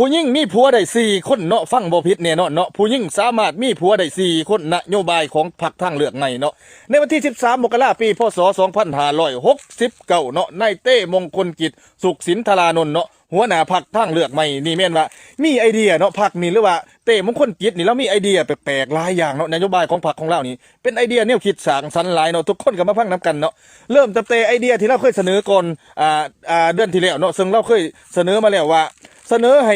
ผู้หญิงมีผัวได้4 คนเนาะฟังบ่ผิดแน่นอนเนาะผู้หญิงสามารถมีผัวได้4 คนนโยบายของพรรคทางเลือกใหม่เนาะในวันที่13 มกราคมปีพศ2569เนาะนายเต้มงคลกิจสุขสินธารานนท์เนาะหัวหน้าพรรคทางเลือกใหม่นี่แม่นว่ามีไอเดียเนาะพรรคนี่หรือว่าเต้มงคลกิจนี่แล้วมีไอเดียแปลกๆหลายอย่างเนาะนโยบายของพรรคของเรานี่เป็นไอเดียแนวคิดสร้างสรรค์หลายเนาะทุกคนก็มาฟังนํกันเนาะเริ่มตั้งแต่ไอเดียที่เราเคยเสนอก่อนเดือนที่แล้วเนาะซึ่งเราเคยเสนอมาแล้วว่าเสนอให้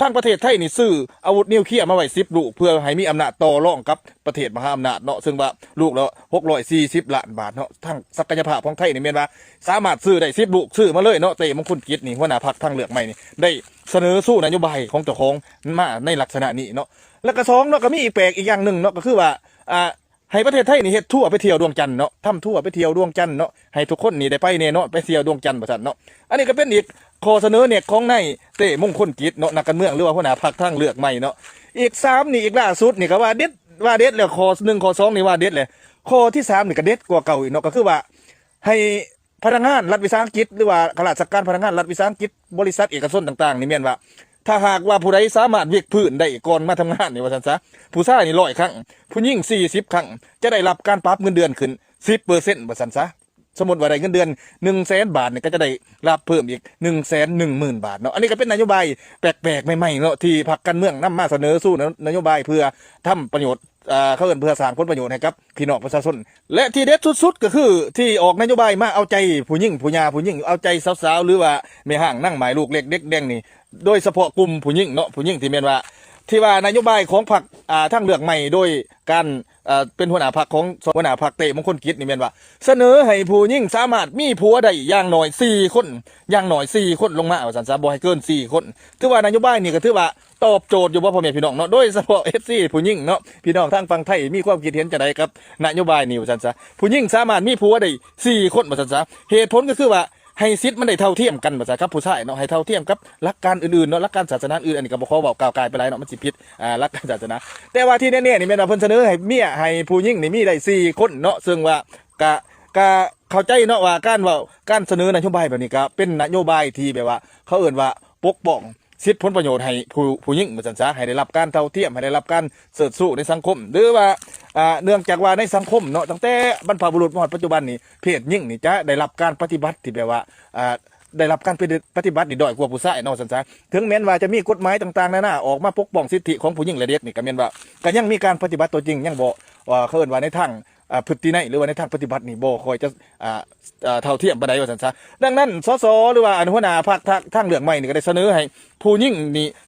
ทางประเทศไทยนี่ซื้ออาวุธนิวเคลียร์มาไว้10 ลูกเพื่อให้มีอำนาจต่อรองกับประเทศมหาอำนาจเนาะซึ่งว่าลูกละ640 ล้านบาทเนาะทั้งศักยภาพของไทยนี่แม่นว่าสามารถซื้อได้10 ลูกซื้อมาเลยเนาะเต้มงคลกิจนี่หัวหน้าพรรคทางเลือกใหม่นี่ได้เสนอสู้นโยบายของเจ้าของมาในลักษณะนี้เนาะแล้วก็สองเนาะก็มีอีกแปลกอีกอย่างหนึ่งเนาะก็คือว่าให้ประเทศไทยนี่เฮ็ดทัวร์ไปเที่ยวดวงจันทร์เนาะทำทัวร์ไปเที่ยวดวงจันทร์เนาะให้ทุกคนนี่ได้ไปเนี่ยเนาะไปเที่ยวดวงจันทร์ประสันเนาะอันนี้ก็เป็นอีกข้อเสนอเนี่ยของนายเต้มงคลกิจเนาะนักการเมืองหรือว่าหัวหน้าพรรคทางเลือกใหม่เนาะอีก3นี่อีกล่าสุดนี่ก็ว่าเด็ดแล้วข้อ1ข้อ2นี่ว่าเด็ดเลยข้อที่3นี่ก็เด็ดกว่าเก่าอีกเนาะก็คือว่าให้พนักงานรัฐวิสาหกิจหรือว่าข้าราชการพนักงานรัฐวิสาหกิจบริษัทเอกชนต่างๆนี่แม่นว่าถ้าหากว่าผู้ใดสามารถเวียกพื้นได้ก่อนมาทำงานนี่ว่าซั่นซะผู้ชายนี่100 ครั้งผู้หญิง40 ครั้งจะได้รับการปรับเงินเดือนขึ้น 10% ว่าซั่นซะสมมติว่าได้เงินเดือน 100,000 บาทเนี่ยก็จะได้รับเพิ่มอีก 110,000 บาทเนาะอันนี้ก็เป็นนโยบายแปลกๆใหม่ๆเนาะที่พรรคการเมืองนำมาเสนอสู้นโยบายเพื่อทำประโยชน์เขาเอิ้นเพื่อสร้างผลประโยชน์ให้กับพี่น้องประชาชนและที่เด็ดสุดๆก็คือที่ออกนโยบายมาเอาใจผู้หญิงผู้หญิงเอาใจสาวๆหรือว่าแม่ห้างนั่งหมายลูกเล็กเด็กแดงนี่โดยเฉพาะกลุ่มผู้หญิงเนาะผู้หญิงที่แม่นว่าที่ว่านโยบายของพรรคทางเลือกใหม่โดยการเป็นหัวหน้าพรรคของหัวหน้าพรรคเต้มงคลกิจนี่แม่นว่าเสนอให้ผู้หญิงสามารถมีผัวได้อย่างน้อย4 คนอย่างน้อย4 คนลงมาว่าซั่นซะบ่ให้เกิน4 คนถือว่านโยบายนี่ก็ถือว่าตอบโจทย์อยู่บ่พ่อแม่พี่น้องเนาะโดยเฉพาะ FC ผู้หญิงเนาะพี่น้องทางฝั่งไทยมีความคิดเห็นจังไดกับนโยบายนี่ว่าซั่นซะผู้หญิงสามารถมีผัวได้4 คนว่าซั่นซะเหตุผลก็คือว่าให้สิทธิ์มันได้เท่าเทียมกันว่าซั่นครับผู้ชายเนาะให้เท่าเทียมกับหลักการอื่นๆเนาะหลักการศาสนาอื่นอันนี้ก็บ่ขอเว้าก้าวไกลไปหลายเนาะมันสิผิดหลักการศาสนาแต่ว่าที่แน่ๆนี่แม่นว่าเพิ่นเสนอให้เมียให้ผู้หญิงนี่มีได้4 คนเนาะซึ่งว่ากะเข้าใจเนาะว่าการเสนอนโยบายแบบนี้ก็เป็นนโยบายที่แบบว่าเขาเอิ้นว่าปกป้องสิทธิผลประโยชน์ให้ผู้หญิงว่าซั่นซะให้ได้รับการเท่าเทียมให้ได้รับการเสริฐสู้ในสังคมหรือว่าเนื่องจากว่าในสังคมเนาะตั้งแต่บรรพบุรุษมาถึงปัจจุบันนี่เพศหญิงนี่จะได้รับการปฏิบัติที่แบบว่าได้รับการปฏิบัตินี่ด้อยกว่าผู้ชายเนาะซั่นซะถึงแม้นว่าจะมีกฎหมายต่างๆนานาออกมาปกป้องสิทธิของผู้หญิงและเด็กนี่ก็แม่นว่าก็ยังมีการปฏิบัติตัวจริงยังบ่ว่าเขาเอิ้นว่าในทางพฤตินัยหรือว่าในทางปฏิบัตินี่บ่ค่อยจะเท่าเทียมปานใดว่าซั่นซะดังนั้นสสหรือว่าหัวหน้าพรรคทางเลือกใหม่นี่ก็ได้เสนอให้ผู้หญิงนี่